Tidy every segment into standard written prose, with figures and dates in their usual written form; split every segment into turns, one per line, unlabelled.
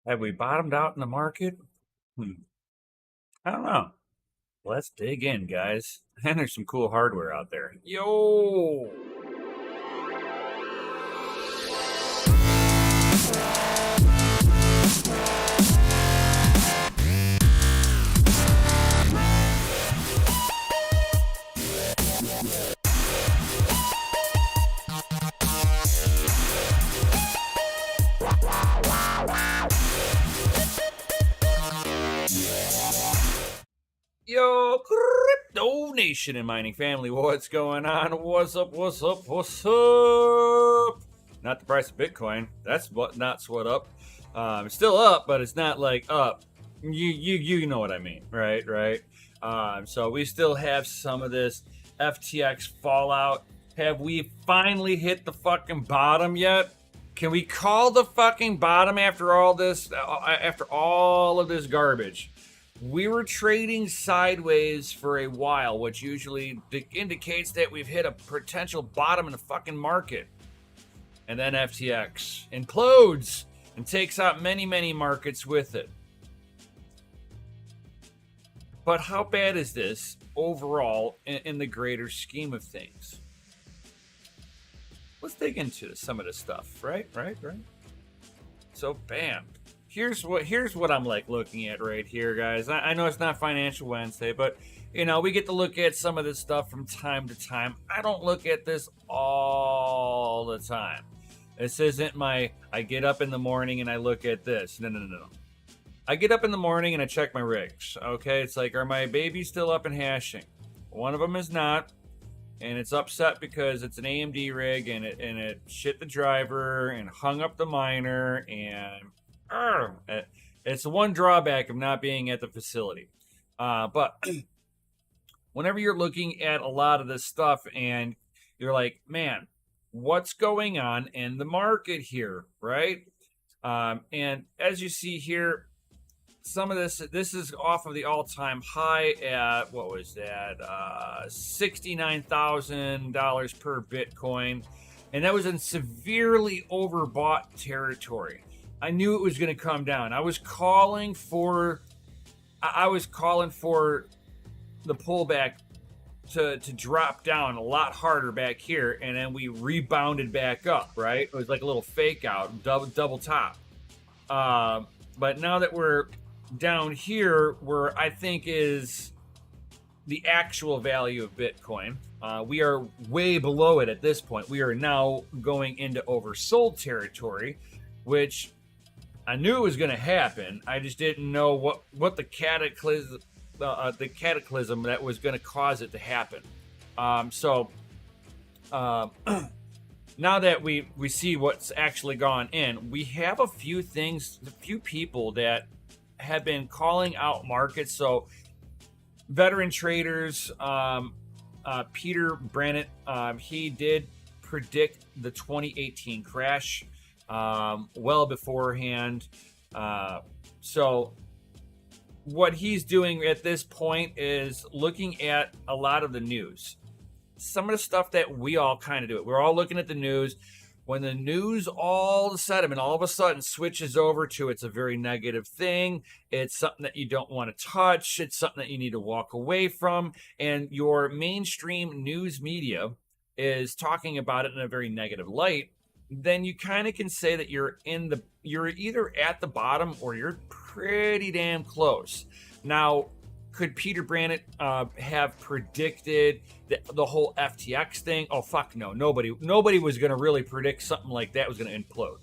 Have we bottomed out in the market? Hmm, I don't know. Let's dig in, guys. And there's some cool hardware out there. Yo! Yo, crypto nation and mining family, what's going on? What's up? What's up? What's up? Not the price of Bitcoin. That's not what up. It's still up, but it's not like up. You know what I mean, right? Right. So we still have some of this FTX fallout. Have we finally hit the fucking bottom yet? Can we call the fucking bottom after all this? After all of this garbage? We were trading sideways for a while, which usually indicates that we've hit a potential bottom in the fucking market. And then FTX implodes and takes out many, many markets with it. But how bad is this overall in the greater scheme of things? Let's dig into some of this stuff, right? So, bam. Here's what I'm like looking at right here, guys. I know it's not Financial Wednesday, but we get to look at some of this stuff from time to time. I don't look at this all the time. This isn't I get up in the morning and I look at this. No. I get up in the morning and I check my rigs. Okay, it's like, are my babies still up and hashing? One of them is not, and it's upset because it's an AMD rig and it shit the driver and hung up the miner and it's the one drawback of not being at the facility. But whenever you're looking at a lot of this stuff and you're like, man, what's going on in the market here, right? And as you see here, some of this is off of the all-time high at, what was that, $69,000 per Bitcoin. And that was in severely overbought territory. I knew it was going to come down. I was calling for the pullback to drop down a lot harder back here, and then we rebounded back up, right? It was like a little fake out, double top. But now that we're down here, where I think is the actual value of Bitcoin, we are way below it at this point. We are now going into oversold territory, which I knew it was going to happen. I just didn't know what the cataclysm that was going to cause it to happen. So now that we see what's actually gone in, we have a few people that have been calling out markets. So veteran traders, Peter Brannett, he did predict the 2018 crash well beforehand. So what he's doing at this point is looking at a lot of the news. Some of the stuff that we all kind of do. We're all looking at the news. When the news all of a sudden switches over to it's a very negative thing, it's something that you don't want to touch, it's something that you need to walk away from, and your mainstream news media is talking about it in a very negative light, then you kind of can say that you're either at the bottom or you're pretty damn close. Now, could Peter Brannett have predicted the whole FTX thing? Oh, fuck no. Nobody was going to really predict something like that was going to implode.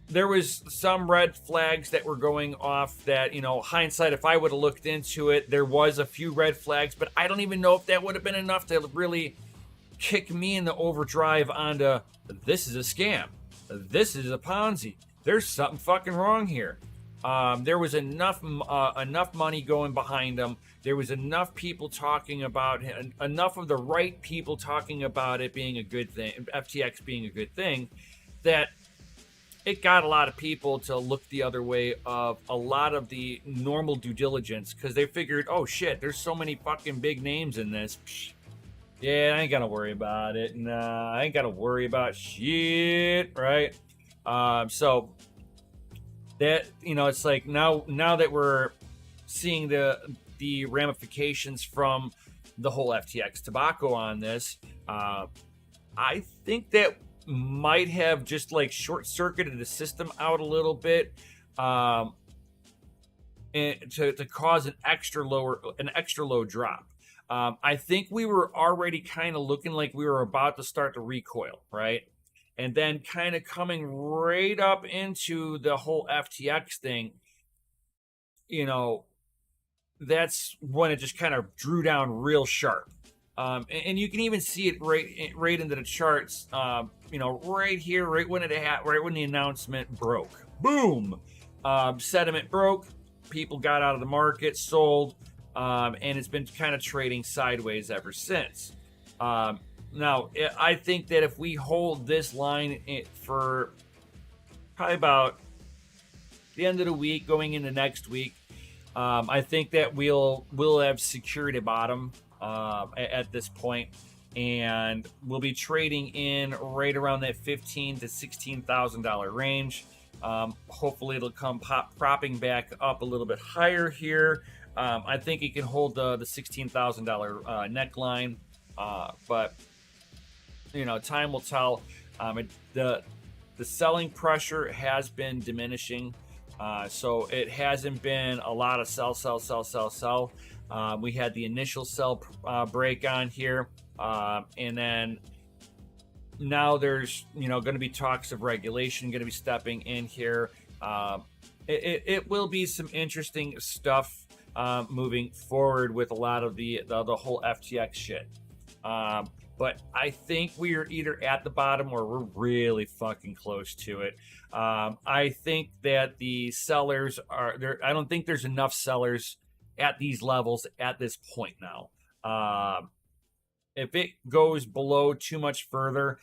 There was some red flags that were going off that, hindsight, if I would have looked into it, there was a few red flags, but I don't even know if that would have been enough to really kick me in the overdrive onto this is a scam. This is a Ponzi. There's something fucking wrong here. There was enough money going behind them. There was enough people talking about enough of the right people talking about it being a good thing, FTX being a good thing, that it got a lot of people to look the other way of a lot of the normal due diligence because they figured, oh shit, there's so many fucking big names in this. Yeah, I ain't gotta worry about it. Nah, I ain't gotta worry about shit, right? So that, it's like now that we're seeing the ramifications from the whole FTX tobacco on this, I think that might have just like short circuited the system out a little bit, and to cause an extra low drop. I think we were already kind of looking like we were about to start to recoil, right? And then kind of coming right up into the whole FTX thing, that's when it just kind of drew down real sharp. And you can even see it right into the charts. Right here, right when the announcement broke, boom, sentiment broke. People got out of the market, sold, and it's been kind of trading sideways ever since. Now, I think that if we hold this line for probably about the end of the week, going into next week, I think that we'll have secured a bottom at this point, and we'll be trading in right around that $15,000 to $16,000 range. Hopefully, it'll come propping back up a little bit higher here. I think it can hold the $16,000 neckline, but time will tell. The selling pressure has been diminishing. So it hasn't been a lot of sell. We had the initial sell break on here, and then now there's going to be talks of regulation going to be stepping in here. It will be some interesting stuff moving forward with a lot of the whole FTX shit. But I think we are either at the bottom or we're really fucking close to it. I think that the sellers are there. I don't think there's enough sellers at these levels at this point now. If it goes below too much further,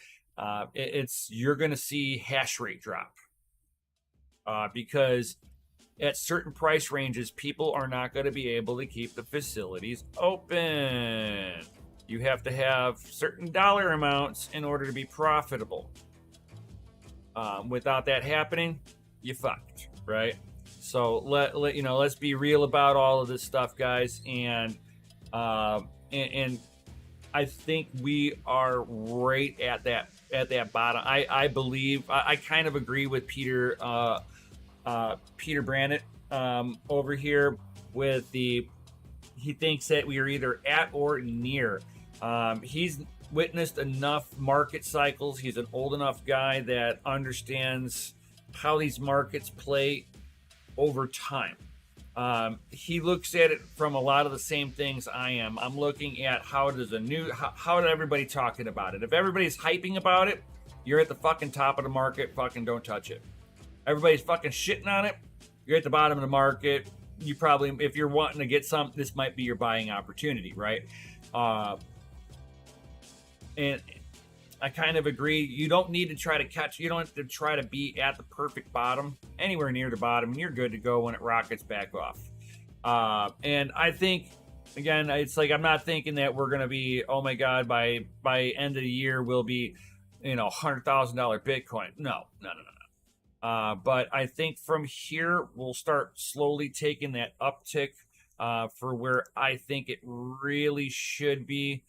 you're going to see hash rate drop, because at certain price ranges, people are not going to be able to keep the facilities open. You have to have certain dollar amounts in order to be profitable. Without that happening, you fucked, right? So let's be real about all of this stuff, guys. And I think we are right at that bottom. I believe I kind of agree with Peter Brannett over here with he thinks that we are either at or near. He's witnessed enough market cycles. He's an old enough guy that understands how these markets play over time. He looks at it from a lot of the same things I am. I'm looking at how did everybody talking about it? If everybody's hyping about it, you're at the fucking top of the market. Fucking don't touch it. Everybody's fucking shitting on it, you're at the bottom of the market. You probably, if you're wanting to get some, this might be your buying opportunity, right? And I kind of agree. You don't need to try to catch. You don't have to try to be at the perfect bottom, anywhere near the bottom, and you're good to go when it rockets back off. And I think, again, it's like I'm not thinking that we're going to be, oh my God, by end of the year we'll be, $100,000 Bitcoin. No. But I think from here we'll start slowly taking that uptick for where I think it really should be.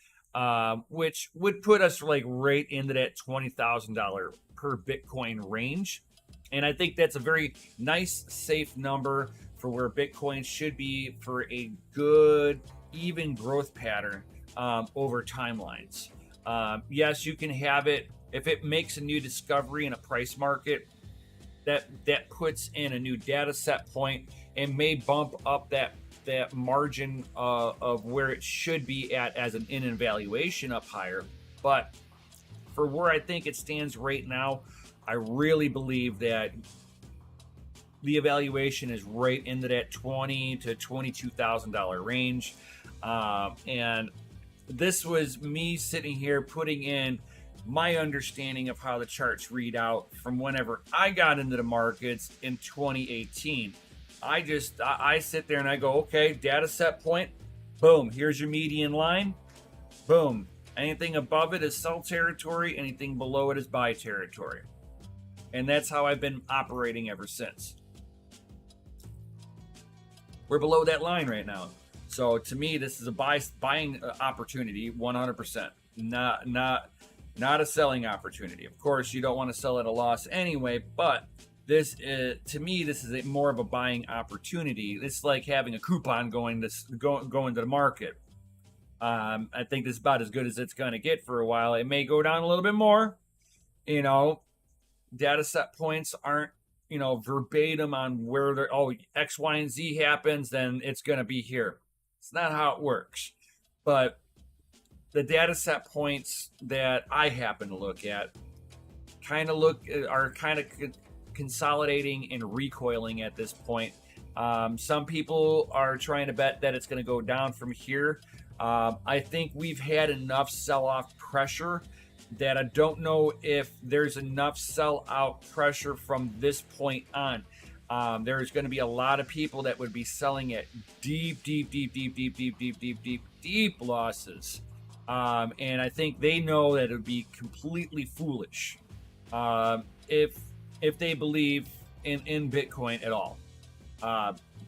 Which would put us like right into that $20,000 per Bitcoin range. And I think that's a very nice, safe number for where Bitcoin should be for a good, even growth pattern over timelines. Yes, you can have it if it makes a new discovery in a price market that puts in a new data set point and may bump up that margin of where it should be at as an evaluation up higher. But for where I think it stands right now, I really believe that the evaluation is right into that $20,000 to $22,000 range. And this was me sitting here putting in my understanding of how the charts read out from whenever I got into the markets in 2018. I sit there and I go, okay, data set point, boom, here's your median line, boom. Anything above it is sell territory, anything below it is buy territory. And that's how I've been operating ever since. We're below that line right now. So to me, this is a buying opportunity, 100%. Not a selling opportunity. Of course, you don't want to sell at a loss anyway, but this is, to me, this is more of a buying opportunity. It's like having a coupon going to the market. I think this is about as good as it's going to get for a while. It may go down a little bit more. Data set points aren't verbatim on where they're, X, Y, and Z happens, then it's going to be here. It's not how it works. But the data set points that I happen to look at are kind of consolidating and recoiling at this point. Some people are trying to bet that it's going to go down from here. I think we've had enough sell-off pressure that I don't know if there's enough sell-out pressure from this point on. There's going to be a lot of people that would be selling at deep losses. And I think they know that it would be completely foolish if they believe in Bitcoin at all.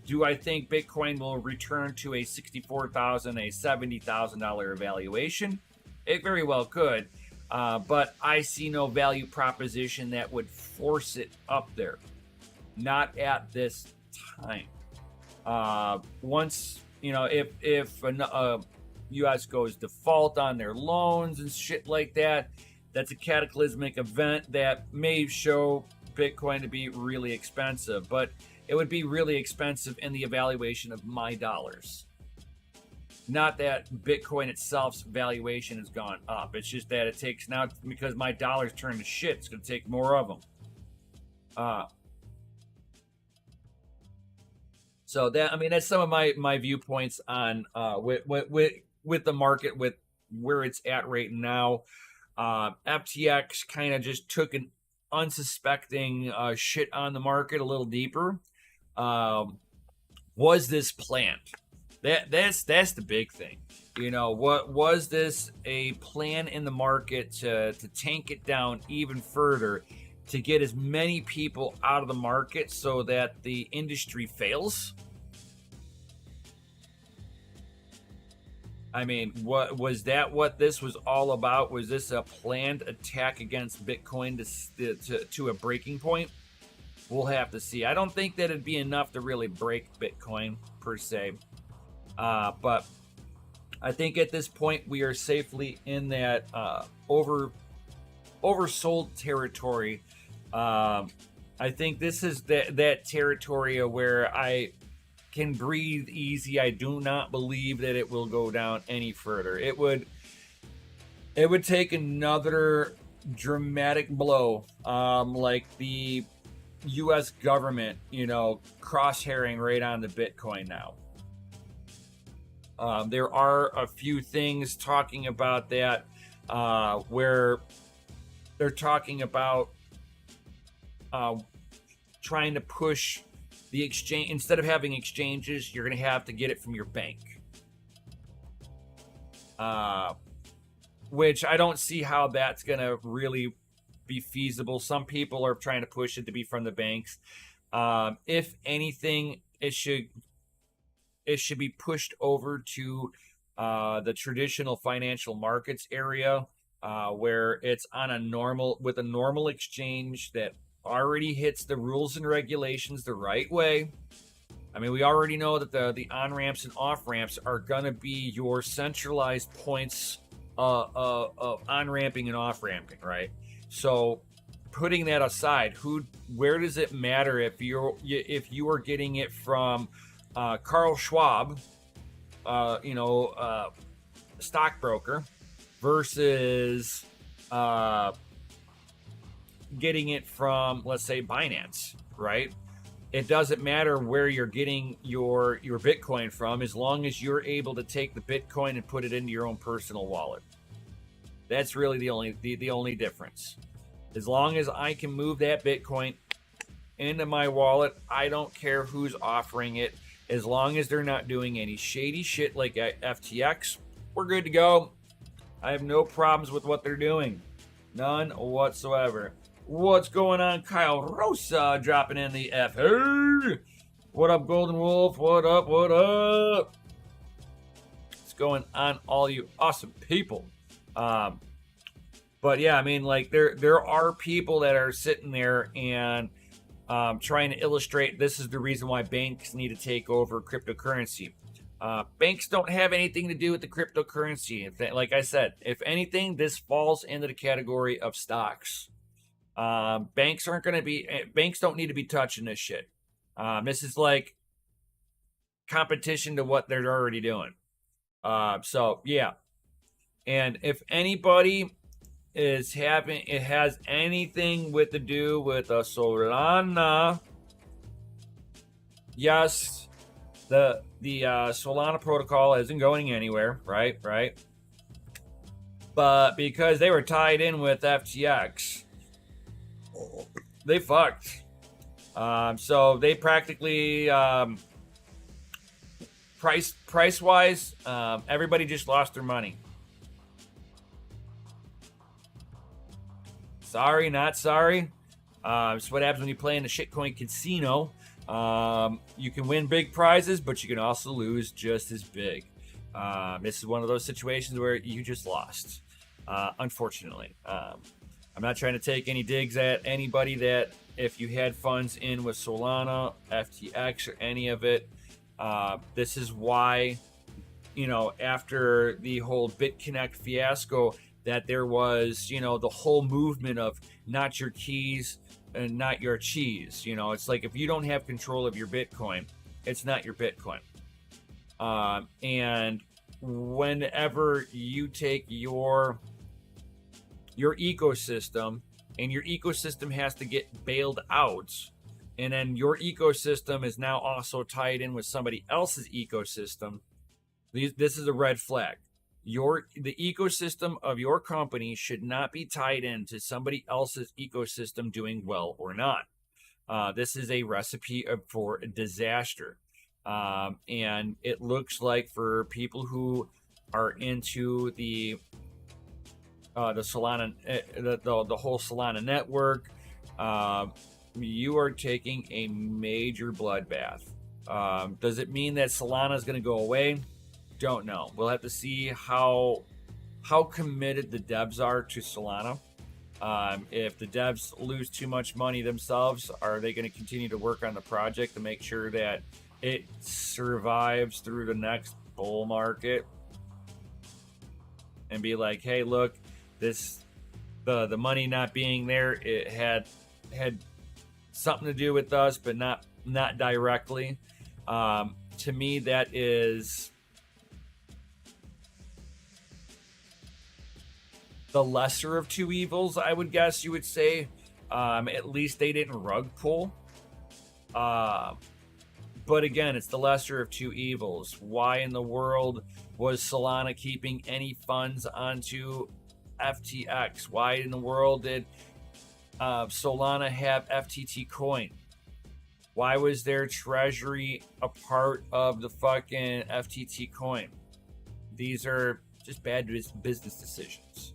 Do I think Bitcoin will return to a $64,000, a $70,000 evaluation? It very well could. But I see no value proposition that would force it up there. Not at this time. Once, if a U.S. goes default on their loans and shit like that, that's a cataclysmic event that may show Bitcoin to be really expensive. But it would be really expensive in the evaluation of my dollars. Not that Bitcoin itself's valuation has gone up. It's just that it takes now, because my dollars turn to shit, it's going to take more of them. So that's some of my viewpoints on with the market, with where it's at right now. FTX kind of just took an unsuspecting shit on the market a little deeper. Was this planned? That's the big thing. What was this a plan in the market to tank it down even further, to get as many people out of the market so that the industry fails? I mean, what this was all about? Was this a planned attack against Bitcoin to a breaking point? We'll have to see. I don't think that it'd be enough to really break Bitcoin per se. But I think at this point we are safely in that oversold territory. I think this is that territory where I can breathe easy. I do not believe that it will go down any further. It would take another dramatic blow, like the U.S. government, crosshairing right on the Bitcoin now. There are a few things talking about that, where they're talking about trying to push the exchange. Instead of having exchanges, you're going to have to get it from your bank. Which I don't see how that's going to really be feasible. Some people are trying to push it to be from the banks. If anything, it should be pushed over to the traditional financial markets area, where it's on a normal exchange that already hits the rules and regulations the right way. I mean, we already know that the on-ramps and off-ramps are going to be your centralized points of on-ramping and off-ramping, right? So putting that aside, where does it matter if you are getting it from Carl Schwab, stockbroker, versus getting it from, let's say, Binance, right? It doesn't matter where you're getting your Bitcoin from, as long as you're able to take the Bitcoin and put it into your own personal wallet. That's really the only difference. As long as I can move that Bitcoin into my wallet, I don't care who's offering it. As long as they're not doing any shady shit like FTX, we're good to go. I have no problems with what they're doing. None whatsoever. What's going on? Kyle Rosa dropping in the F. Hey! What up, Golden Wolf? What up? What up? What's going on, all you awesome people? But yeah, I mean, like there are people that are sitting there and trying to illustrate this is the reason why banks need to take over cryptocurrency. Banks don't have anything to do with the cryptocurrency. Like I said, if anything, this falls into the category of stocks. Banks don't need to be touching this shit. This is like competition to what they're already doing. So yeah. And if anybody has anything with to do with a Solana, yes, the Solana protocol isn't going anywhere, right? But because they were tied in with FTX, they fucked. So they practically price wise, everybody just lost their money. Sorry, not sorry. It's what happens when you play in a shitcoin casino. You can win big prizes, but you can also lose just as big. This is one of those situations where you just lost, unfortunately. I'm not trying to take any digs at anybody that if you had funds in with Solana, FTX, or any of it, this is why, after the whole BitConnect fiasco, that there was, the whole movement of not your keys and not your cheese. It's like if you don't have control of your Bitcoin, it's not your Bitcoin. And whenever you take your ecosystem and your ecosystem has to get bailed out, and then your ecosystem is now also tied in with somebody else's ecosystem, this is a red flag. The ecosystem of your company should not be tied into somebody else's ecosystem doing well or not. This is a recipe for disaster. And it looks like for people who are into the Solana, the whole Solana network, you are taking a major bloodbath. Does it mean that Solana is going to go away? Don't know. We'll have to see how committed the devs are to Solana. If the devs lose too much money themselves, are they going to continue to work on the project to make sure that it survives through the next bull market and be like, hey, look, the money not being there, it had something to do with us, but not directly. To me, that is the lesser of two evils, I would guess you would say. At least they didn't rug pull. But again, it's the lesser of two evils. Why in the world was Solana keeping any funds onto FTX? Why in the world did Solana have FTT coin? Why was their treasury a part of the fucking FTT coin? These are just bad business decisions.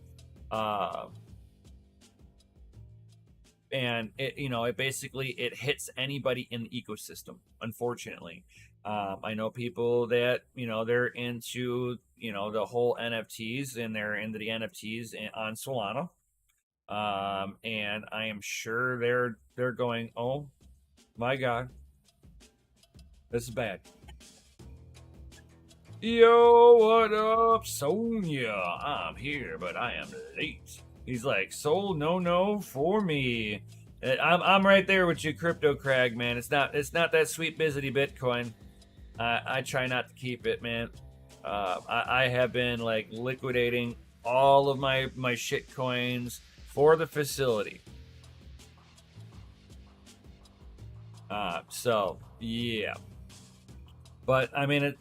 And it basically hits anybody in the ecosystem, unfortunately. I know people that they're into the whole NFTs, and they're into the NFTs on Solana, and I am sure they're going, oh my god, this is bad. Yo, what up, Sonia? I'm here, but I am late. He's like, Soul, no for me. I'm right there with you, Crypto Crag, man. It's not that sweet busy Bitcoin. I try not to keep it, man. I have been like liquidating all of my shit coins for the facility. So yeah, but I mean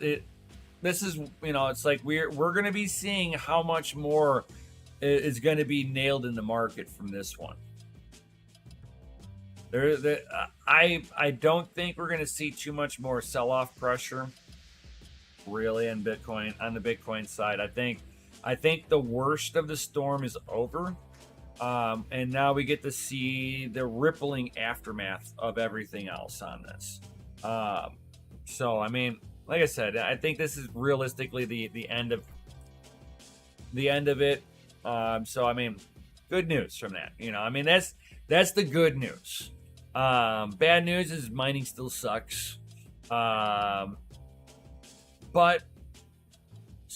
this is it's like we're gonna be seeing how much more is going to be nailed in the market from this one. I don't think we're going to see too much more sell-off pressure really on the Bitcoin side. I think the worst of the storm is over. And now we get to see the rippling aftermath of everything else on this. So I mean, like I said, I think this is realistically the end of it. So I mean, good news from that. I mean that's the good news. Bad news is mining still sucks. But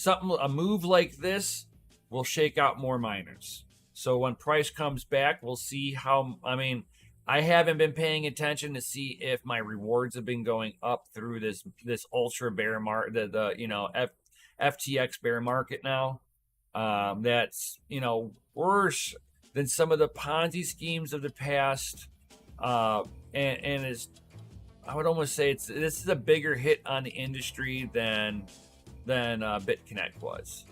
a move like this will shake out more miners. So when price comes back, we'll see how. I mean, I haven't been paying attention to see if my rewards have been going up through this ultra bear market, the FTX bear market now. That's worse than some of the Ponzi schemes of the past. And is, I would almost say this is a bigger hit on the industry than BitConnect was.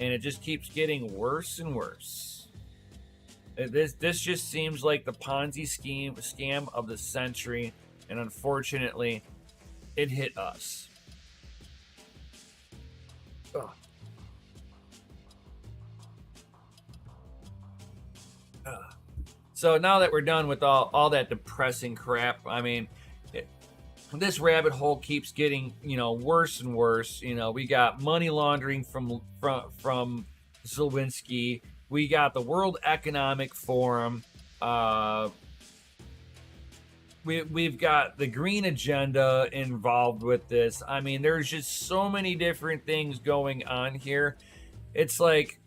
And it just keeps getting worse and worse. This just seems like the Ponzi scam of the century, and unfortunately, it hit us. Ugh. So now that we're done with all that depressing crap, I mean, this rabbit hole keeps getting worse and worse. We got money laundering from Zelensky. We got the World Economic Forum. We've got the green agenda involved with this. I mean, there's just so many different things going on here. It's like,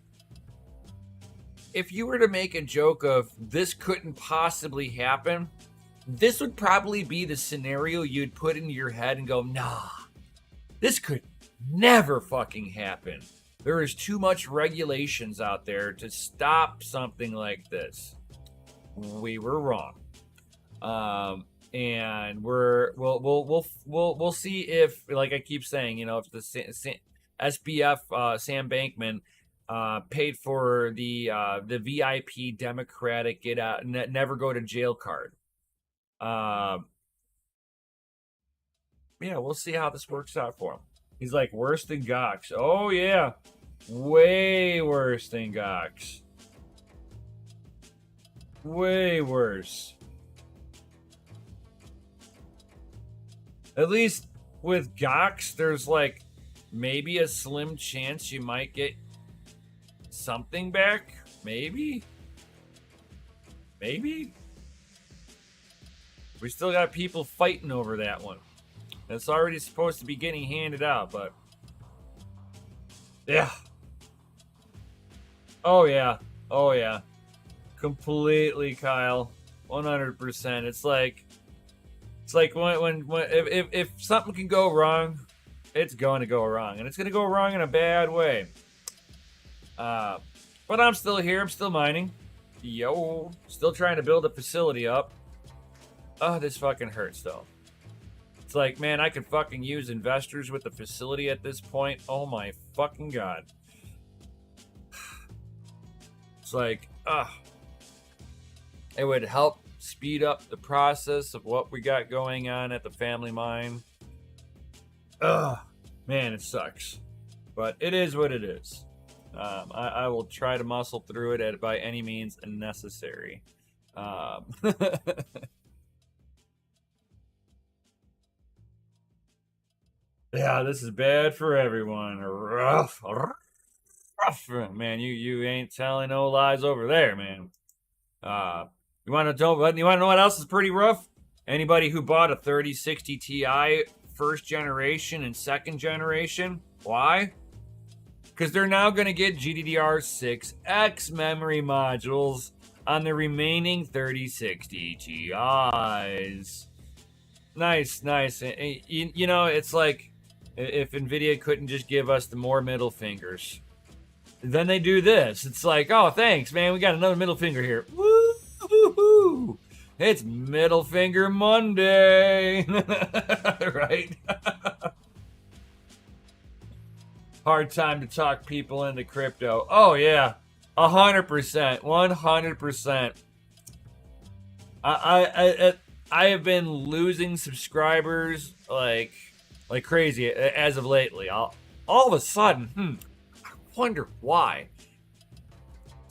if you were to make a joke of this couldn't possibly happen, this would probably be the scenario you'd put into your head and go, nah, this could never fucking happen. There is too much regulations out there to stop something like this. We were wrong. And we'll see if, like I keep saying, if the SBF Sam Bankman paid for the VIP Democratic get out, never go to jail card. Yeah, we'll see how this works out for him. He's like, worse than Gox. Oh yeah, way worse than Gox. Way worse. At least with Gox, there's like maybe a slim chance you might get something back. Maybe. We still got people fighting over that one. It's already supposed to be getting handed out, but yeah. Oh yeah. Completely, Kyle. 100%. It's like when if something can go wrong, it's going to go wrong, and it's going to go wrong in a bad way. But I'm still here. I'm still mining. Still trying to build a facility up. Oh, this fucking hurts though. It's like, man, I could fucking use investors with the facility at this point. Oh my fucking god. It's like, it would help speed up the process of what we got going on at the family mine. Man, it sucks. But it is what it is. I will try to muscle through it by any means necessary. Yeah, this is bad for everyone. Rough. Man, you ain't telling no lies over there, man. You want to know what else is pretty rough? Anybody who bought a 3060 Ti first generation and second generation. Why? Because they're now going to get GDDR6X memory modules on the remaining 3060 Ti's. Nice. It's like if NVIDIA couldn't just give us the more middle fingers. Then they do this. It's like, oh, thanks, man. We got another middle finger here. Woo-hoo-hoo. It's Middle Finger Monday. Right? Hard time to talk people into crypto. Oh, yeah. 100%. 100%. I have been losing subscribers like crazy as of lately. All of a sudden, I wonder why.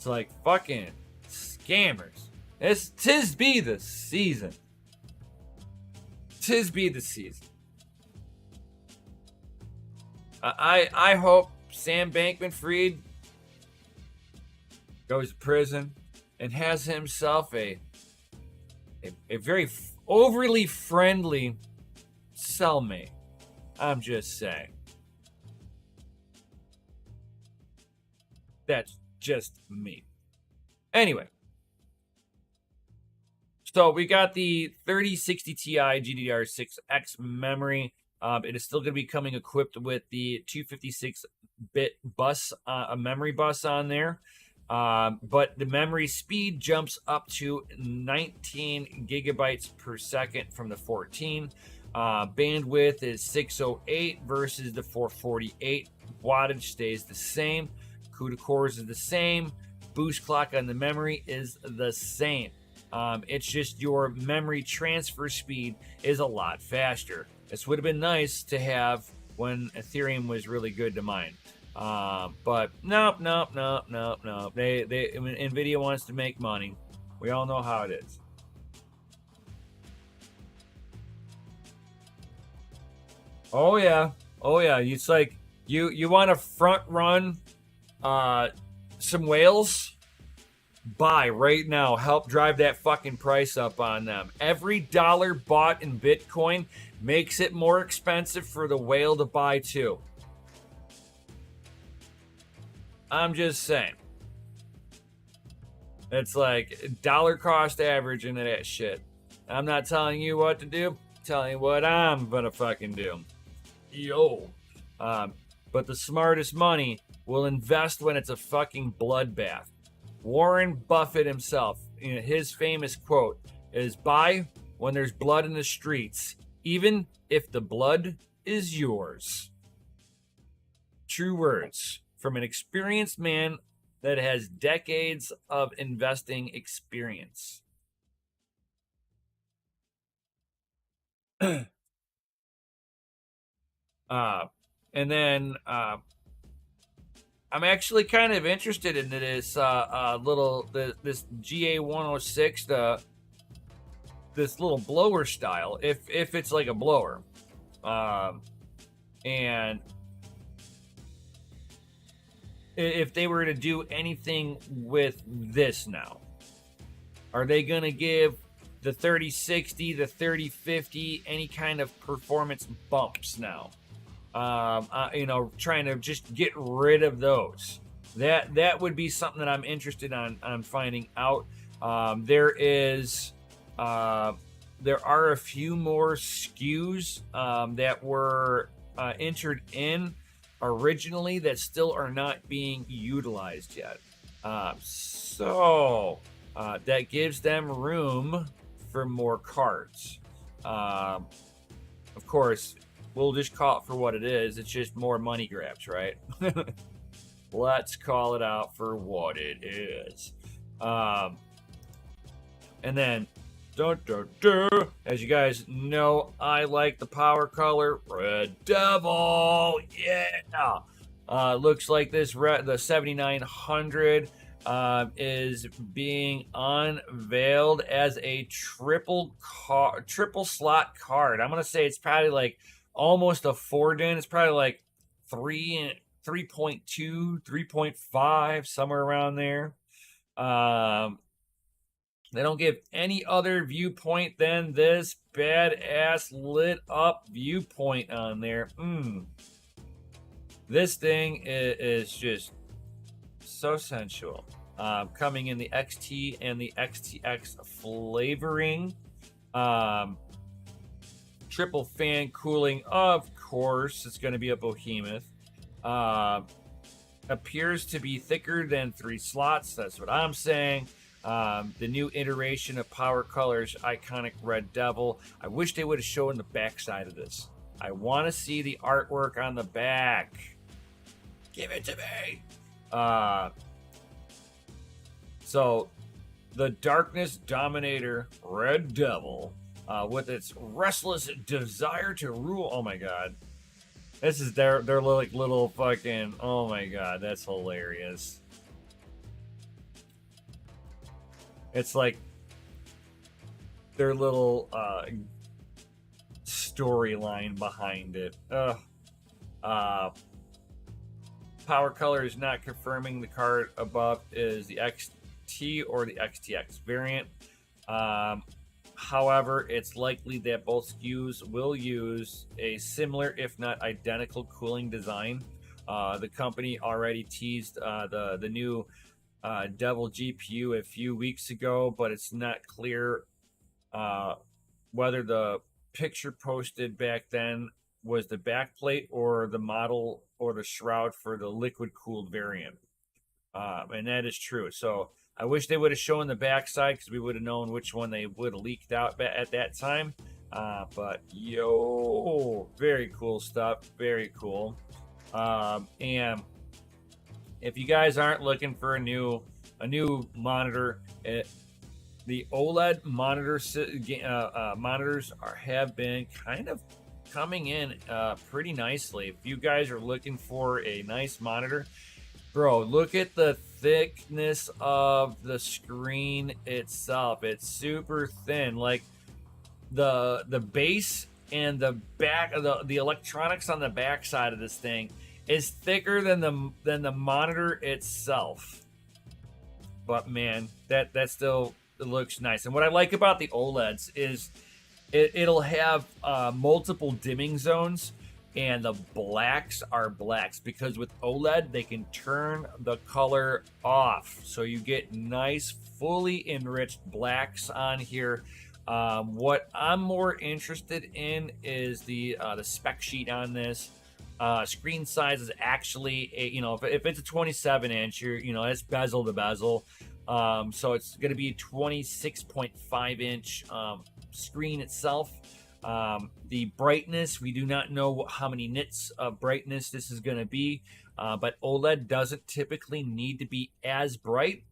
It's like fucking scammers. Tis be the season. Tis be the season. I hope Sam Bankman-Fried goes to prison and has himself a very overly friendly cellmate. I'm just saying. That's just me. Anyway. So we got the 3060 Ti GDDR6X memory. It is still going to be coming equipped with the 256-bit bus, a memory bus on there. But the memory speed jumps up to 19 gigabytes per second from the 14. Bandwidth is 608 versus the 448. Wattage stays the same. CUDA cores is the same. Boost clock on the memory is the same. It's just your memory transfer speed is a lot faster. This would have been nice to have when Ethereum was really good to mine. But nope. NVIDIA wants to make money. We all know how it is. Oh yeah. It's like you want to front run some whales? Buy right now. Help drive that fucking price up on them. Every dollar bought in Bitcoin makes it more expensive for the whale to buy too. I'm just saying. It's like dollar cost average into that shit. I'm not telling you what to do. I'm telling you what I'm gonna fucking do. Yo. But the smartest money will invest when it's a fucking bloodbath. Warren Buffett himself, his famous quote is, buy when there's blood in the streets, even if the blood is yours. True words from an experienced man that has decades of investing experience. And then I'm actually kind of interested in this this GA106, this little blower style, if it's like a blower, and if they were to do anything with this now, are they gonna give the 3060, the 3050 any kind of performance bumps now? Trying to just get rid of those. That would be something that I'm interested on finding out. There are a few more SKUs that were entered in originally that still are not being utilized yet. So that gives them room for more cards. Of course, we'll just call it for what it is. It's just more money grabs, right? Let's call it out for what it is. And then, as you guys know, I like the power color Red Devil. Yeah. Looks like the 7900 is being unveiled as a triple slot card. I'm gonna say it's probably like almost a 4-din. It's probably like 3.2, 3.5, somewhere around there. They don't give any other viewpoint than this badass lit up viewpoint on there. This thing is just so sensual. Coming in the XT and the XTX flavoring. Triple fan cooling, of course. It's going to be a behemoth. Appears to be thicker than 3 slots. That's what I'm saying. The new iteration of Power Color's iconic Red Devil. I wish they would have shown the back side of this. I want to see the artwork on the back. Give it to me. So, the Darkness Dominator Red Devil, with its restless desire to rule. Oh my god. This is their like little fucking, oh my god, that's hilarious. It's like their little storyline behind it. Power color is not confirming. The card above is the XT or the XTX variant. However, it's likely that both SKUs will use a similar, if not identical, cooling design. The company already teased the new Devil GPU a few weeks ago, but it's not clear whether the picture posted back then was the backplate or the model or the shroud for the liquid cooled variant. And that is true. So I wish they would have shown the backside because we would have known which one they would have leaked out at that time. But very cool stuff. Very cool. And if you guys aren't looking for a new monitor, the OLED monitors have been kind of coming in pretty nicely. If you guys are looking for a nice monitor, bro, look at the thickness of the screen itself. It's super thin. Like the base and the back of the electronics on the back side of this thing is thicker than the monitor itself. But man, that still looks nice. And what I like about the OLEDs is it'll have multiple dimming zones, and the blacks are blacks because with OLED they can turn the color off, so you get nice fully enriched blacks on here. What I'm more interested in is the spec sheet on this. Screen size is actually if it's a 27 inch, it's bezel to bezel, so it's going to be a 26.5 inch screen itself. The brightness, we do not know how many nits of brightness this is going to be, but OLED doesn't typically need to be as bright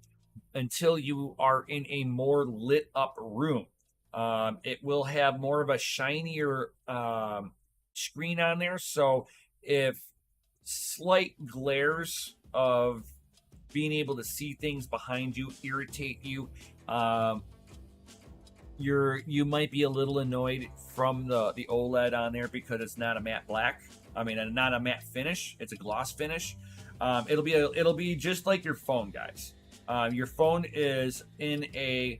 until you are in a more lit up room. It will have more of a shinier screen on there, so if slight glares of being able to see things behind you irritate you, you might be a little annoyed from the OLED on there because it's not a matte black. I mean, not a matte finish. It's a gloss finish. It'll be just like your phone, guys. Your phone is in a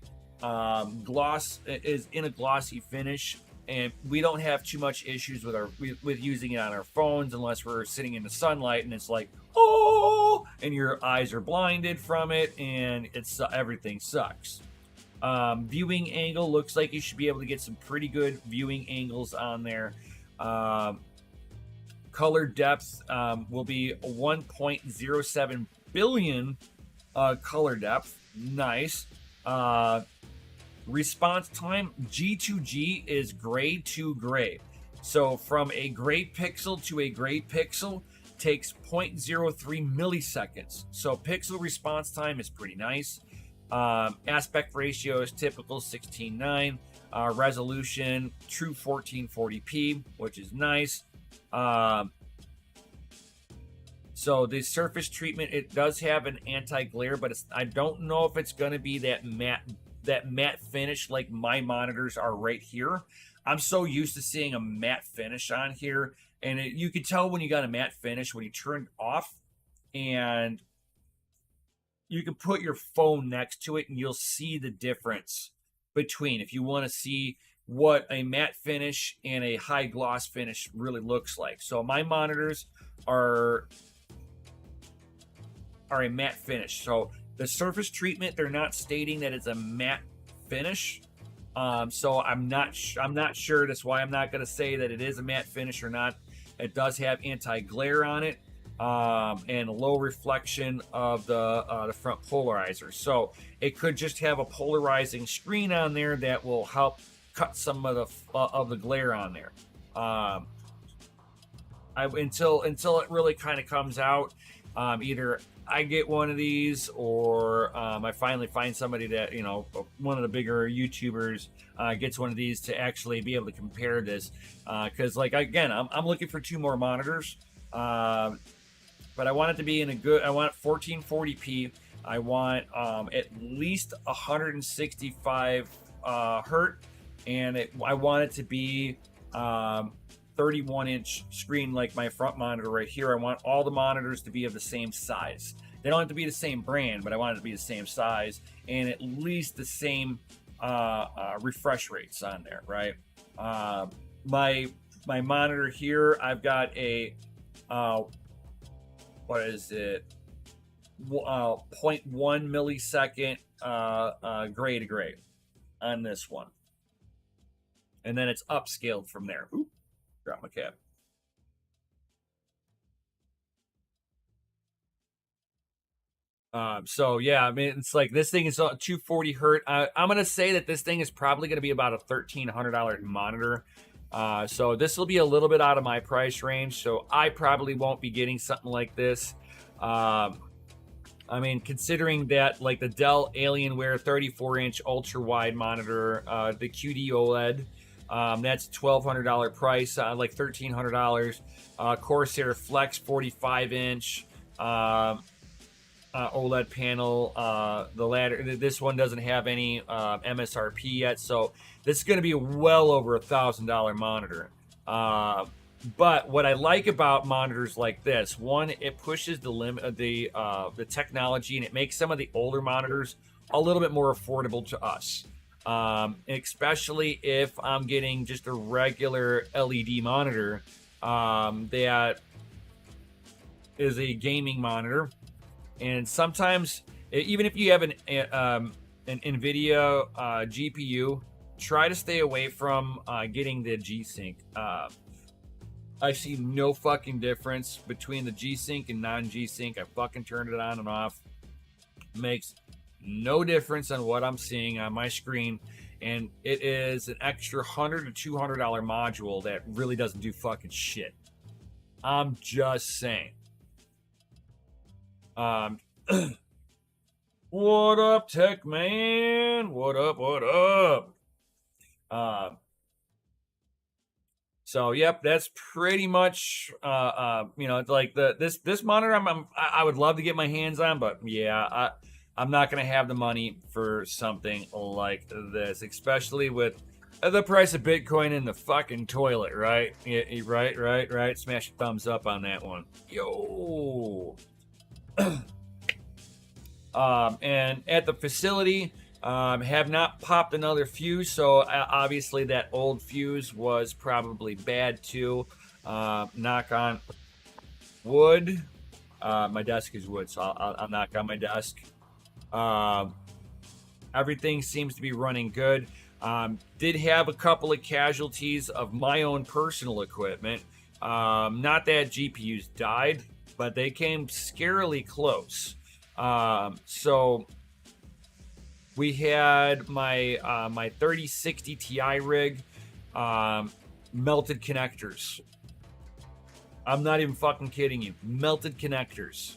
glossy finish, and we don't have too much issues with using it on our phones unless we're sitting in the sunlight and it's like, oh, and your eyes are blinded from it, and everything sucks. Viewing angle looks like you should be able to get some pretty good viewing angles on there. Color depth will be 1.07 billion color depth. Nice. Response time, G2G is gray to gray. So from a gray pixel to a gray pixel takes 0.03 milliseconds. So pixel response time is pretty nice. Aspect ratio is typical 16:9. Resolution, true 1440p, which is nice. So the surface treatment, it does have an anti-glare, but I don't know if it's going to be that matte finish like my monitors are right here. I'm so used to seeing a matte finish on here, and you can tell when you got a matte finish when you turn it off, and you can put your phone next to it and you'll see the difference between, if you want to see what a matte finish and a high gloss finish really looks like. So my monitors are a matte finish. So the surface treatment, they're not stating that it's a matte finish. So I'm not sure. That's why I'm not going to say that it is a matte finish or not. It does have anti-glare on it, and low reflection of the front polarizer. So it could just have a polarizing screen on there that will help cut some of the glare on there. Until it really kind of comes out, either I get one of these, or I finally find somebody that, one of the bigger YouTubers gets one of these to actually be able to compare this. Because, I'm looking for 2 more monitors, but I want it to be I want 1440p. I want at least 165 hertz, and I want it to be 31-inch screen like my front monitor right here. I want all the monitors to be of the same size. They don't have to be the same brand, but I want it to be the same size and at least the same refresh rates on there, right? My monitor here, I've got a what is it? 0.1 millisecond gray to gray on this one, and then it's upscaled from there. Oop, drop my cap. So yeah, I mean, it's like this thing is 240 hertz. I'm gonna say that this thing is probably gonna be about a $1,300 monitor. So this will be a little bit out of my price range. So I probably won't be getting something like this. I mean, considering that like the Dell Alienware 34-inch ultra wide monitor, the QD OLED, that's $1,200 price, like $1,300. Corsair Flex 45-inch. OLED panel. The latter, this one doesn't have any MSRP yet, so this is going to be well over $1,000 monitor. But what I like about monitors like this, one, it pushes the limit of the technology, and it makes some of the older monitors a little bit more affordable to us. Especially if I'm getting just a regular LED monitor that is a gaming monitor. And sometimes, even if you have an NVIDIA GPU, try to stay away from getting the G-Sync. I see no fucking difference between the G-Sync and non-G-Sync. I fucking turned it on and off. Makes no difference on what I'm seeing on my screen. And it is an extra $100 to $200 module that really doesn't do fucking shit. I'm just saying. What up, Tech Man? What up? What up? So yep, that's pretty much you know, like this monitor I would love to get my hands on, but yeah, I'm not gonna have the money for something like this, especially with the price of Bitcoin in the fucking toilet, right? Yeah, right. Smash a thumbs up on that one. Yo. And at the facility, have not popped another fuse, so obviously that old fuse was probably bad too. Knock on wood. My desk is wood, so I'll knock on my desk. Everything seems to be running good. Did have a couple of casualties of my own personal equipment. Not that GPUs died, but they came scarily close. So we had my 3060 Ti rig, melted connectors. I'm not even fucking kidding you. Melted connectors.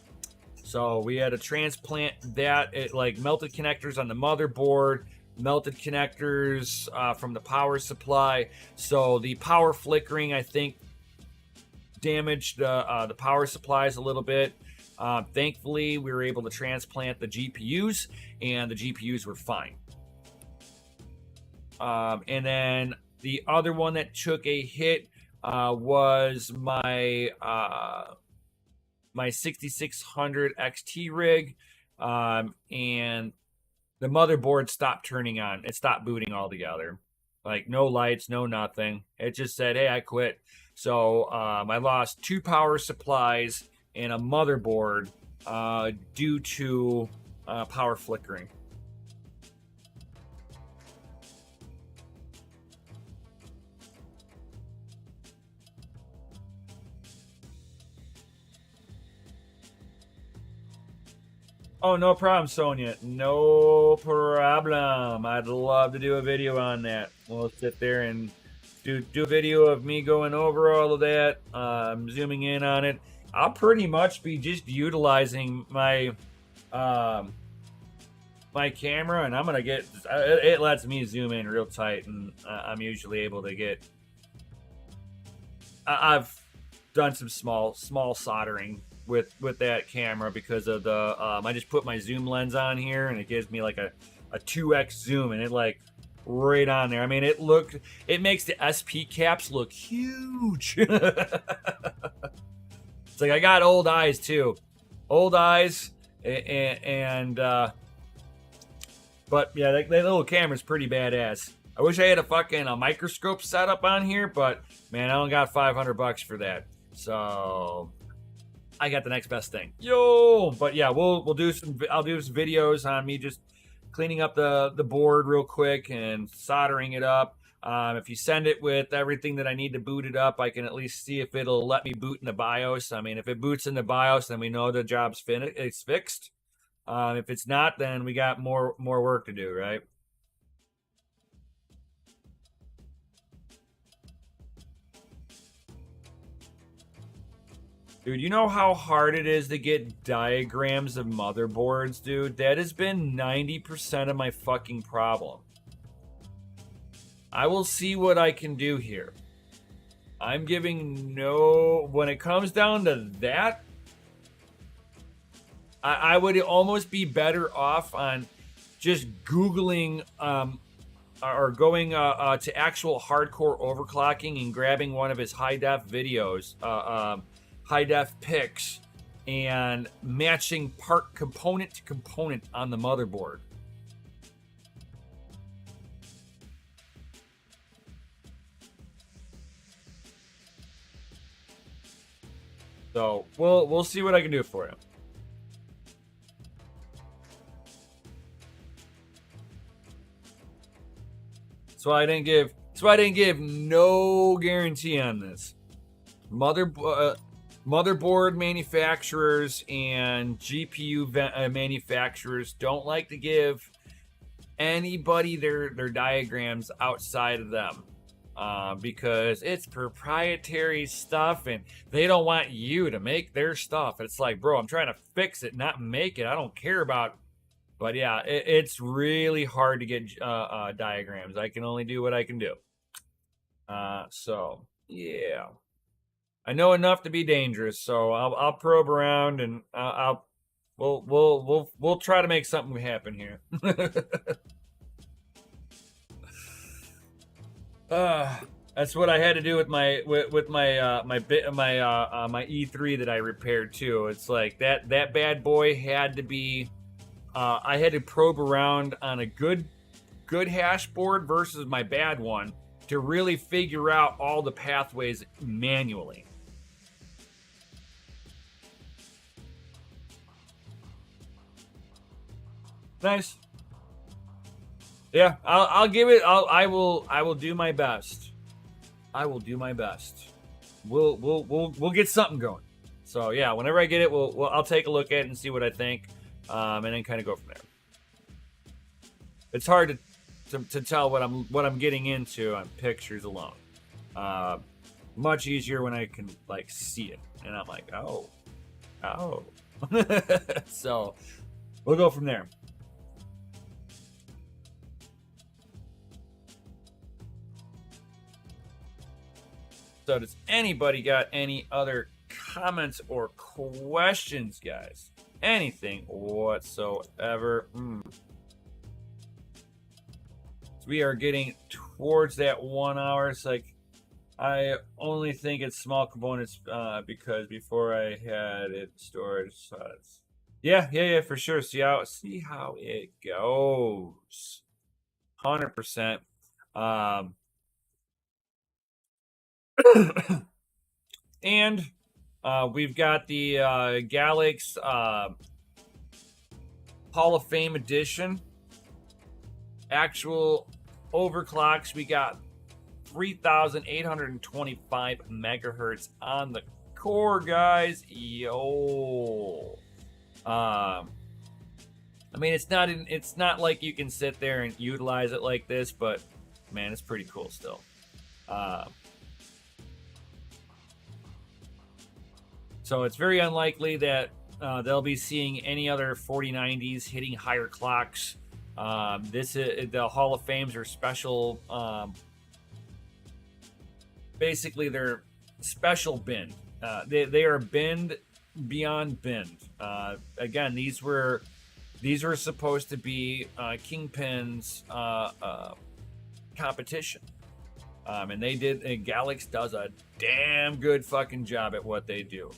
So we had to transplant that, like melted connectors on the motherboard, melted connectors from the power supply. So the power flickering, I think, damaged the power supplies a little bit. Thankfully, we were able to transplant the GPUs, and the GPUs were fine. And then the other one that took a hit was my 6600 XT rig, and the motherboard stopped turning on. It stopped booting altogether. Like no lights, no nothing. It just said, "Hey, I quit." So I lost 2 power supplies and a motherboard due to power flickering. Oh, no problem, Sonia. No problem. I'd love to do a video on that. We'll sit there and do a video of me going over all of that, zooming in on it. I'll pretty much be just utilizing my my camera, and I'm gonna get it lets me zoom in real tight, and I'm usually able to get. I've done some small soldering with that camera because of the I just put my zoom lens on here and it gives me like a 2x zoom, and it like right on there. I mean, it makes the SP caps look huge. It's like I got old eyes too, old eyes, and but yeah, that little camera's pretty badass. I wish I had a microscope setup on here, but man, I only got $500 for that. So I got the next best thing. Yo, but yeah, I'll do some videos on me just cleaning up the board real quick and soldering it up. If you send it with everything that I need to boot it up, I can at least see if it'll let me boot in the BIOS. I mean, if it boots in the BIOS, then we know the job's it's fixed. If it's not, then we got more work to do, right? Dude, you know how hard it is to get diagrams of motherboards, dude? That has been 90% of my fucking problem. I will see what I can do here. I'm giving when it comes down to that, I would almost be better off on just Googling or going to actual hardcore overclocking and grabbing one of his high-def videos, high-def pics, and matching part component to component on the motherboard. So we'll see what I can do for you. So I didn't give no guarantee on this. Motherboard manufacturers and GPU manufacturers don't like to give anybody their diagrams outside of them because it's proprietary stuff and they don't want you to make their stuff. It's like, bro, I'm trying to fix it, not make it. I don't care about. But yeah, it's really hard to get diagrams. I can only do what I can do. So yeah, I know enough to be dangerous. So I'll probe around and we'll try to make something happen here. That's what I had to do with my my E3 that I repaired too. It's like that bad boy had to be. I had to probe around on a good hash board versus my bad one to really figure out all the pathways manually. Nice. Yeah, I'll give it. I will do my best. I will do my best. We'll get something going. So yeah, whenever I get it, I'll take a look at it and see what I think. And then kind of go from there. It's hard to tell what I'm getting into on pictures alone. Much easier when I can like see it, and I'm like, oh. So we'll go from there. So does anybody got any other comments or questions, guys? Anything whatsoever. So we are getting towards that 1 hour. It's like I only think it's small components because before I had it stored. So yeah, for sure. See how it goes. 100%. And we've got the Galix Hall of Fame edition. Actual overclocks, we got 3,825 megahertz on the core, guys. Yo. I mean, it's not like you can sit there and utilize it like this, but man, it's pretty cool still. So it's very unlikely that they'll be seeing any other 4090s hitting higher clocks. The Hall of Fames are special. Basically, they're special binned. They are binned beyond bend. Again, these were supposed to be Kingpin's competition. And they did, and Galax does a damn good fucking job at what they do.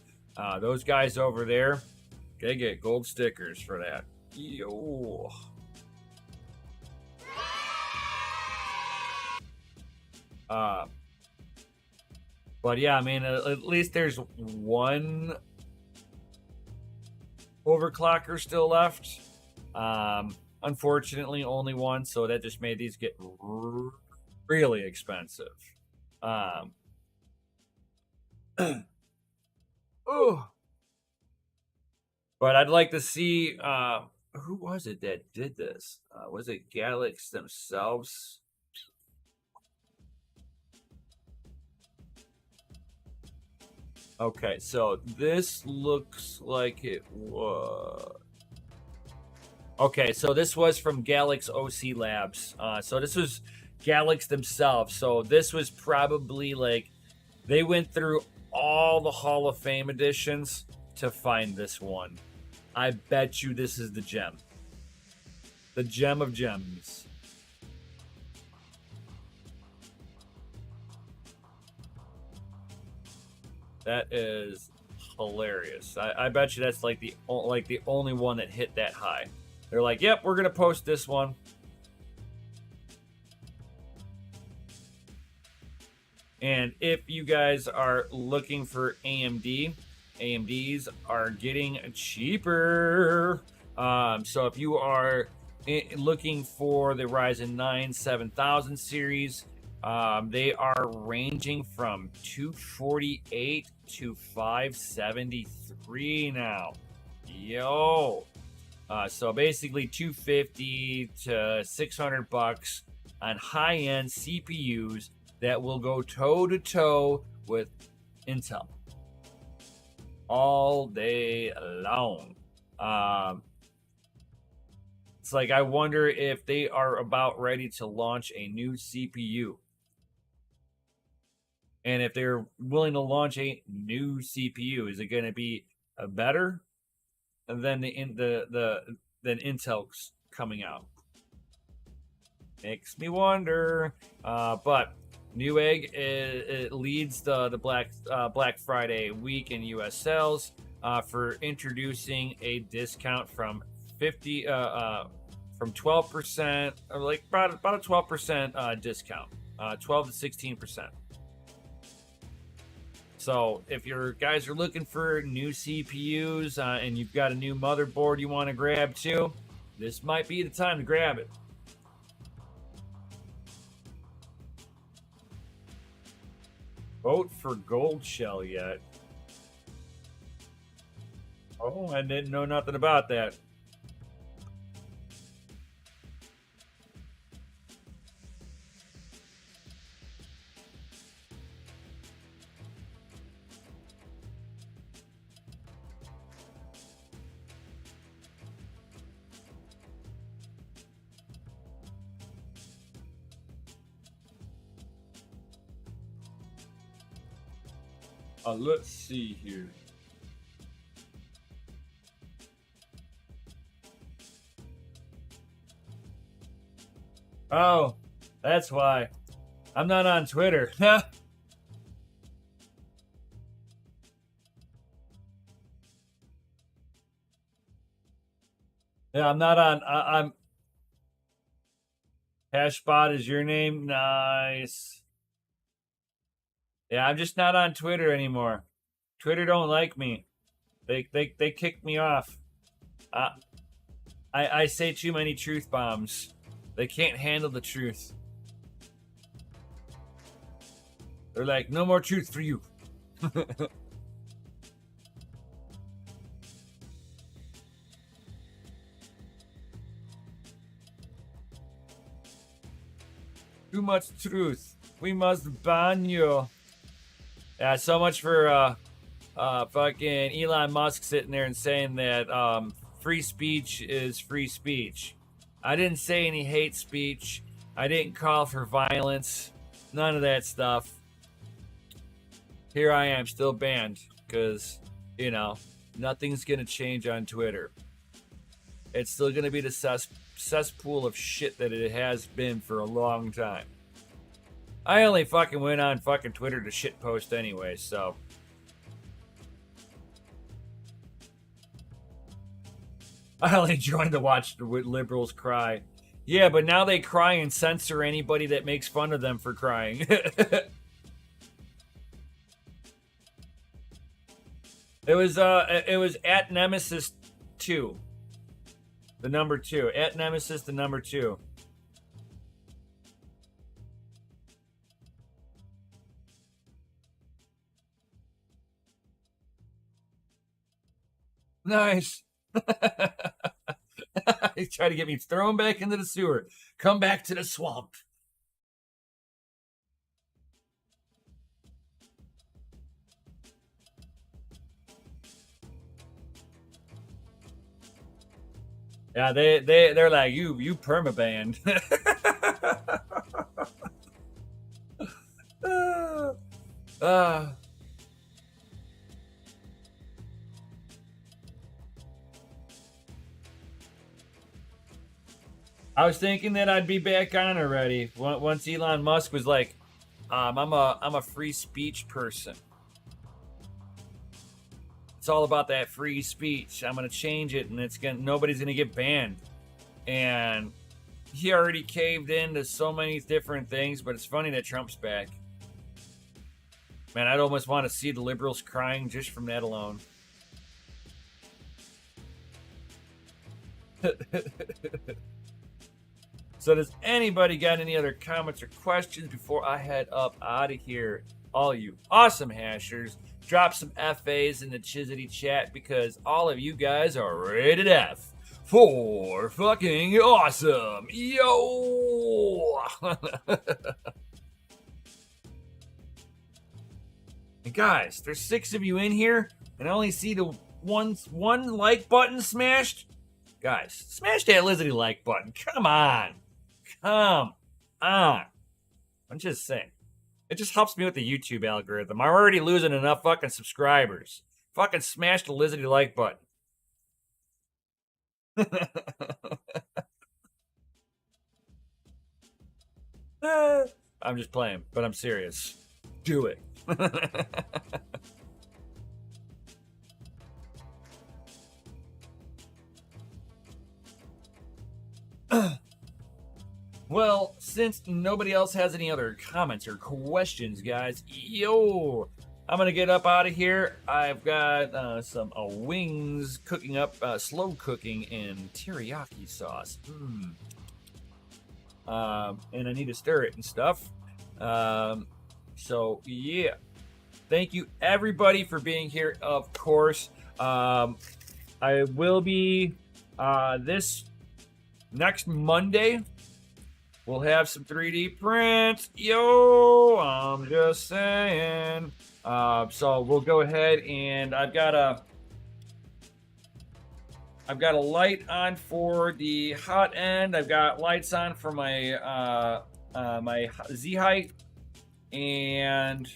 Those guys over there, they get gold stickers for that. Yo. But yeah, I mean, at least there's one overclocker still left. Unfortunately, only one, so that just made these get really expensive. Ooh. But I'd like to see who was it that did this? Was it Galax themselves? Okay, so this looks like it was. Okay, so this was from Galax OC Labs. So this was Galax themselves. So this was probably like they went through all the Hall of Fame editions to find this one. I bet you this is the gem. The gem of gems. That is hilarious. I bet you that's like the only one that hit that high. They're like, yep, we're gonna post this one. And if you guys are looking for AMDs are getting cheaper. So if you are looking for the Ryzen 9 7000 series, they are ranging from 248 to 573 now. Yo. So basically 250 to 600 bucks on high-end CPUs that will go toe-to-toe with Intel all day long. It's like I wonder if they are about ready to launch a new CPU. And if they're willing to launch a new CPU, is it going to be better than than Intel's coming out? Makes me wonder. But Newegg it leads the Black Friday week in U.S. sales for introducing a discount from 12%, or like about a 12% discount, 12 to 16%. So if your guys are looking for new CPUs and you've got a new motherboard you want to grab too, this might be the time to grab it. Vote for Gold Shell yet? Oh, I didn't know nothing about that. Let's see here. Oh, that's why. I'm not on Twitter. Yeah, I'm not on. I'm. Hashbot is your name? Nice. Yeah, I'm just not on Twitter anymore. Twitter don't like me. They kicked me off. I say too many truth bombs. They can't handle the truth. They're like, no more truth for you. Too much truth. We must ban you. Yeah, so much for fucking Elon Musk sitting there and saying that free speech is free speech. I didn't say any hate speech. I didn't call for violence. None of that stuff. Here I am, still banned because, Nothing's going to change on Twitter. It's still going to be the cesspool of shit that it has been for a long time. I only fucking went on fucking Twitter to shit post anyway, so. I only joined to watch the liberals cry. Yeah, but now they cry and censor anybody that makes fun of them for crying. It was at Nemesis 2. The number 2. At Nemesis the number 2. Nice. He's trying to get me thrown back into the sewer. Come back to the swamp. Yeah, they're like, you permabanned. I was thinking that I'd be back on already once Elon Musk was like, I'm a free speech person. It's all about that free speech. I'm gonna change it, and nobody's gonna get banned. And he already caved into so many different things, but it's funny that Trump's back. Man, I'd almost want to see the liberals crying just from that alone. So does anybody got any other comments or questions before I head up out of here? All you awesome hashers, drop some FAs in the Chizity chat because all of you guys are rated F for fucking awesome. Yo! And guys, there's 6 of you in here, and I only see the one like button smashed. Guys, smash that Lizzie like button. Come on. Come on. I'm just saying. It just helps me with the YouTube algorithm. I'm already losing enough fucking subscribers. Fucking smash the Lizzie like button. I'm just playing, but I'm serious. Do it. Well, since nobody else has any other comments or questions, guys, yo, I'm going to get up out of here. I've got some wings cooking up, slow cooking in teriyaki sauce. And I need to stir it and stuff. So, yeah. Thank you, everybody, for being here, of course. I will be this next Monday. We'll have some 3D prints. Yo, I'm just saying. So we'll go ahead and I've got a light on for the hot end. I've got lights on for my my Z height, and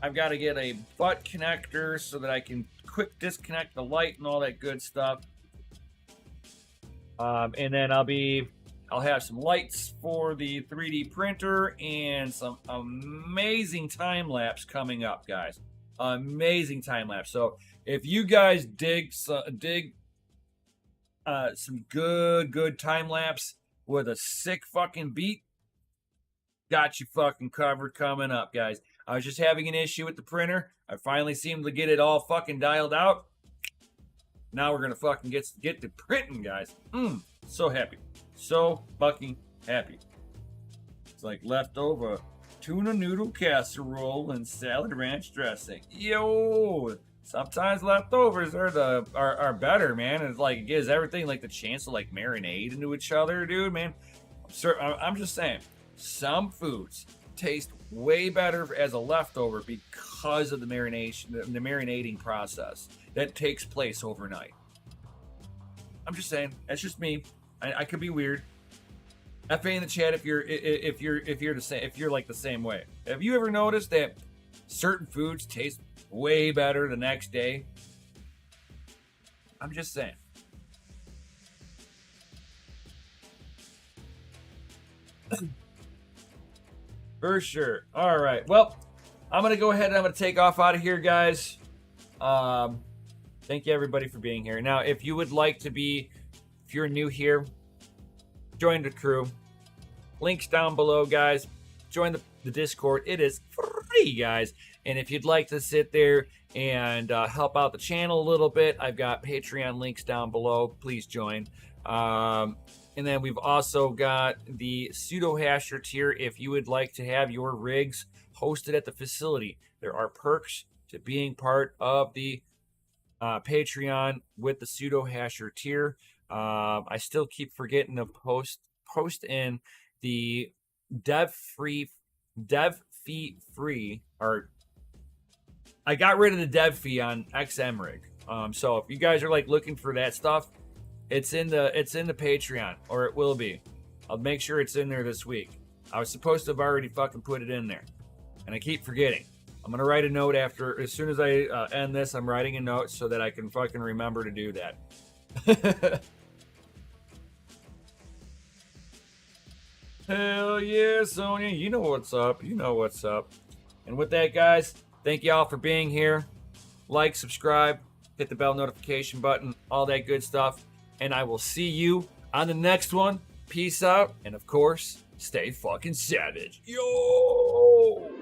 I've got to get a butt connector so that I can quick disconnect the light and all that good stuff. And then I'll have some lights for the 3D printer and some amazing time lapse coming up, guys. Amazing time lapse. So if you guys dig some good time lapse with a sick fucking beat, got you fucking covered coming up, guys. I was just having an issue with the printer. I finally seemed to get it all fucking dialed out. Now we're gonna fucking get to printing, guys. So happy. So fucking happy. It's like leftover tuna noodle casserole and salad ranch dressing. Yo! Sometimes leftovers are better, man. It's like it gives everything like the chance to like marinate into each other, dude, man. I'm just saying, some foods taste way better as a leftover because of the marination, the marinating process that takes place overnight. I'm just saying, that's just me. I could be weird. FA in the chat if you're like the same way. Have you ever noticed that certain foods taste way better the next day. I'm just saying. For sure. All right. Well, I'm going to go ahead and I'm going to take off out of here, guys. Thank you, everybody, for being here. Now, if you would like to be, if you're new here, join the crew. Links down below, guys. Join the Discord. It is free, guys. And if you'd like to sit there and help out the channel a little bit, I've got Patreon links down below. Please join. And then we've also got the pseudo hasher tier if you would like to have your rigs hosted at the facility. There are perks to being part of the Patreon with the pseudo hasher tier. I still keep forgetting to post in the dev fee free, or I got rid of the dev fee on XMRig. So if you guys are like looking for that stuff, it's in the Patreon, or it will be. I'll make sure it's in there this week. I was supposed to have already fucking put it in there, and I keep forgetting. I'm gonna write a note as soon as I end this. I'm writing a note so that I can fucking remember to do that. Hell yeah, Sonya. You know what's up. You know what's up. And with that, guys, thank you all for being here. Like, subscribe, hit the bell notification button, all that good stuff. And I will see you on the next one. Peace out. And of course, stay fucking savage. Yo!